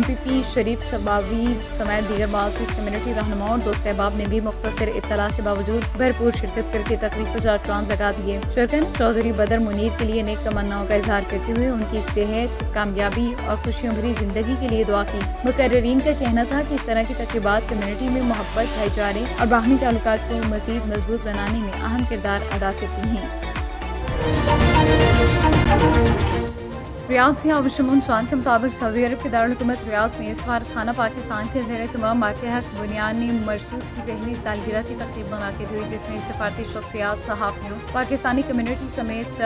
MPP شریف صباوی سمیت دیگر معزز کمیونٹی رہنماؤں اور دوست احباب نے بھی مختصر اطلاع کے باوجود بھرپور شرکت کر کے تقریب کو چار چاند لگا دیے۔ شرکا نے چودھری بدر منیر کے لیے نیک تمناؤں کا اظہار کرتے ہوئے ان کی صحت، کامیابی اور خوشیوں بھری زندگی کے لیے دعا کی۔ مقررین کا کہنا تھا کہ اس طرح کی تقریبات کمیونٹی میں محبت، بھائی چارے اور باہمی تعلقات کو مزید مضبوط بنانے میں اہم کردار ادا کرتی ہیں۔ ریاض کے آبشمون چاند کے مطابق سعودی عرب کے دارالحکومت ریاض میں سفارت خانہ پاکستان کے زیر اہتمام مارکہ حق بنیانی مرسوس کی پہلی سالگرہ کی تقریب منعقد ہوئی، جس میں سفارتی شخصیات، صحافیوں، پاکستانی کمیونٹی سمیت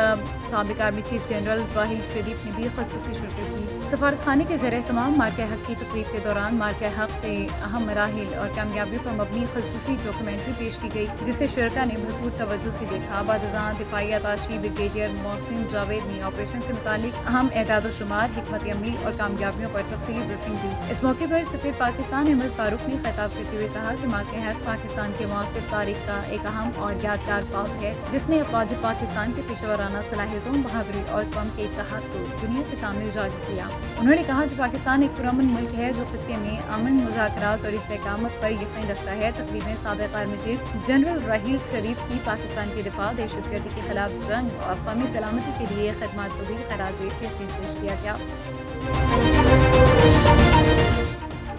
سابق army chief general Raheel Sharif نے بھی خصوصی شرکت کی۔ سفارت خانے کے زیر اہتمام مارکہ حق کی تقریب کے دوران مارکہ حق کے اہم مراحل اور کامیابیوں پر مبنی خصوصی ڈاکومنٹری پیش کی گئی، جسے شرکا نے بھرپور توجہ سے دیکھا۔ بعد ازاں دفاعی اتاشی بریگیڈیئر محسن جاوید نے آپریشن سے متعلق اہم اعداد و شمار، حکمت عملی اور کامیابیوں پر تفصیلی بریفنگ دی۔ اس موقع پر سفیر پاکستان احمد فاروق نے خطاب کرتے ہوئے کہا کہ مارکہ حق پاکستان کے معاصر تاریخ کا ایک اہم اور یادگار باب ہے، جس نے افواج پاکستان کے پیشہ ورانہ صلاحیتوں، بہادری اور قوم کے اتحاد کو دنیا کے سامنے اجاگر کیا۔ انہوں نے کہا کہ پاکستان ایک پرامن ملک ہے جو خطے میں امن، مذاکرات اور استحکامت پر یقین رکھتا ہے۔ تقریب میں سابق army chief general Raheel Sharif کی پاکستان کے دفاع، دہشت گردی کے خلاف جنگ اور قومی سلامتی کے لیے خدمات کو بھی خراج تحسین پیش کیا گیا۔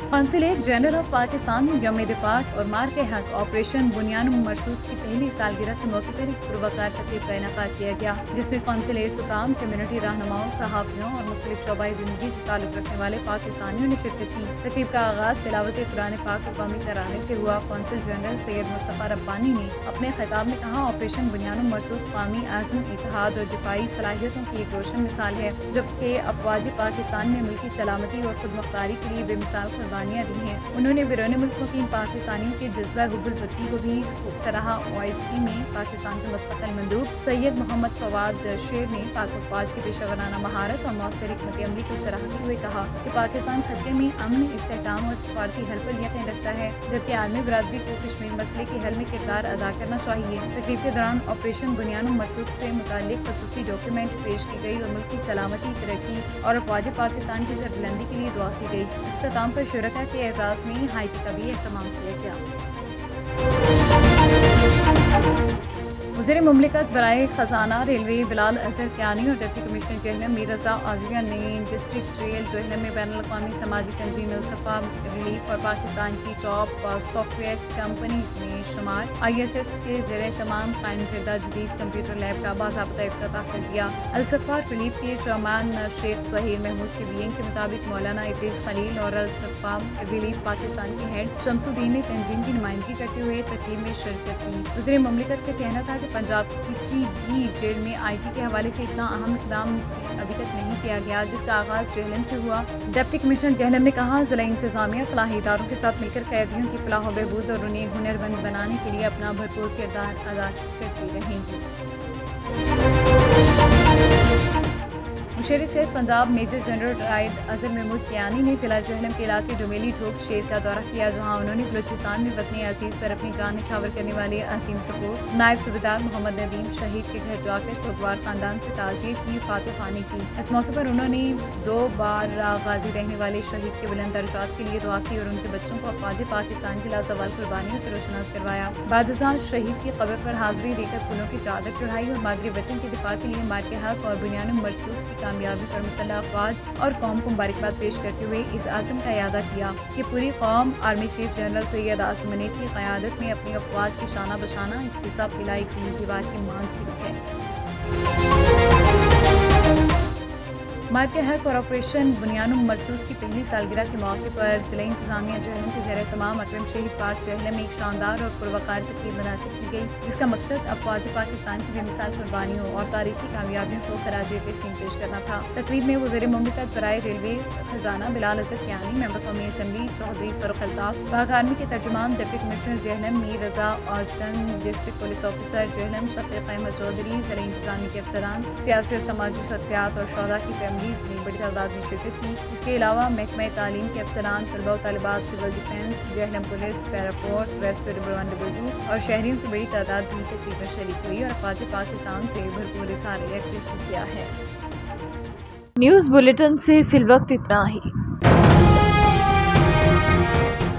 قونصلیٹ جنرل آف پاکستان میں یوم دفاع اور مارکہ حق آپریشن بنیان مرسوس کی پہلی سالگرہ کے موقع پر ایک پروقار تقریب کا انعقاد کیا گیا، جس میں قونصلیٹ حکام، کمیونٹی رہنماؤں، صحافیوں اور مختلف شعبۂ زندگی سے تعلق رکھنے والے پاکستانیوں نے شرکت کی۔ تقریب کا آغاز تلاوت قرآن پاک و قومی ترانے سے ہوا۔ قونصل جنرل سید مصطفیٰ ربانی نے اپنے خطاب میں کہا، آپریشن بنیان مرسوس قومی عزم، اتحاد اور دفاعی صلاحیتوں کی ایک روشن مثال ہے، جبکہ افواج پاکستان نے ملکی سلامتی اور خود مختاری کے لیے بے مثال قربانیاں دی ہیں۔ انہوں نے بیرون ملک مقیم پاکستانیوں کے جذبہ حب الوطنی کو بھی سراہا۔ OIC میں پاکستان کے مستقل مندوب سید محمد فواد شیر نے پاک افواج کی پیشہ ورانہ مہارت اور مؤثر حکمت عملی کو سراہتے ہوئے کہا کہ پاکستان خطے میں امن، استحکام اور سفارتی حل پر یقین رکھتا ہے، جبکہ عالمی برادری کو کشمیر مسئلے کے حل میں کردار ادا کرنا چاہیے۔ تقریب کے دوران آپریشن بنیان مرسوس سے متعلق خصوصی ڈاکیومنٹ پیش کی گئی اور ملکی سلامتی، ترقی اور افواج پاکستان کی سربلندی کے لیے دعا کی گئی۔ اختتام پر شرکا کے اعزاز میں ہائی ٹی کا بھی اہتمام کیا گیا۔ وزیر مملکت برائے خزانہ ریلوے بلال اظہر کیانی اور ڈپٹی کمشنر جہلم میر رضا عازیہ نے ڈسٹرکٹ جیل جہلم میں بین الاقوامی سماجی تنظیم الصفا ریلیف اور پاکستان کی ٹاپ سافٹ ویئر کمپنیز میں شمار ISS کے زیر اہتمام قائم کردہ جدید کمپیوٹر لیب کا باضابطہ افتتاح کر دیا۔ الصفا ریلیف کے چیئرمین شیخ ظہیر محمود کے بیان کے مطابق مولانا ادریس خلیل اور الصفا ریلیف پاکستان کے ہیڈ شمس الدین نے تنظیم کی نمائندگی کرتے ہوئے تقریب میں شرکت کی۔ وزیر مملکت کا کہنا تھا کہ پنجاب کسی بھی جیل میں IT کے حوالے سے اتنا اہم اقدام ابھی تک نہیں کیا گیا، جس کا آغاز جہلم سے ہوا۔ ڈپٹی کمشنر جہلم نے کہا، ضلع انتظامیہ فلاحی اداروں کے ساتھ مل کر قیدیوں کی فلاح و بہبود اور انہیں ہنرمند بنانے کے لیے اپنا بھرپور کردار ادا کرتی رہیں گی۔ مشیر صحت Punjab major general retired Azhar Mahmood Kayani نے ضلع جہلم کے علاقے ڈومیلی ٹھوک شیر کا دورہ کیا، جہاں انہوں نے بلوچستان میں وطن عزیز پر اپنی جان نچھاور کرنے والے عظیم سپور نائب صوبیدار محمد ندیم شہید کے گھر جا کر سوگوار خاندان سے تعزیت کی، فاتح خوانی کی۔ اس موقع پر انہوں نے 2 بار غازی رہنے والے شہید کے بلند درجات کے لیے دعا کی اور ان کے بچوں کو افواج پاکستان کی لازوال قربانیوں سے روشناس کروایا۔ بعد ازاں شہید کی قبر پر حاضری دے کر پھولوں کی چادر چڑھائی اور مادری وطن کے دفاع کے لیے مارکہ حق اور بنیان مرسوس کی کامیابی پر مسلح افواج اور قوم کو مبارکباد پیش کرتے ہوئے اس عزم کا اعادہ کیا کہ پوری قوم army chief general Syed Asim Munir کی قیادت میں اپنی افواج کی شانہ بشانہ ایک سیسا پھیلائی ہوئی دیوار کی مانگ کھڑی ہے۔ مارکہ حق اور آپریشن بنیان مرسوس کی پہلی سالگرہ کے موقع پر ضلع انتظامیہ جہلم کے زیر اہتمام اکرم شہید پارک جہلم میں ایک شاندار اور پروقار تقریب منعقد کی گئی، جس کا مقصد افواج پاکستان کی بے مثال قربانیوں اور تاریخی کامیابیوں کو خراج تحسین پیش کرنا تھا۔ تقریب میں وزیر مملکت برائے ریلوے خزانہ بلال اظہر کیانی، ممبر قومی اسمبلی چودھری فاروق الطاف، پاک آرمی کے ترجمان ڈپٹی کمشنر جہلم میر رضا عازگن، ڈسٹرکٹ پولیس آفیسر جہلم شفیق احمد چودھری، ضلع انتظامیہ کے افسران، سیاسی اور سماجی شخصیات اور شہداء کی فیملیز نے بڑی تعداد میں شرکت کی۔ اس کے علاوہ محکمہ تعلیم کے افسران، طلباء و طالبات، سول ڈیفنس، جہلم پولیس، پیرا فورس، ریسکیو 122 اور شہریوں کی بڑی تعداد بھی تقریب میں شریک ہوئی اور افواج پاکستان سے بھرپور اظہار یکجہتی کیا ہے۔ نیوز بلیٹن سے فی الوقت اتنا ہی۔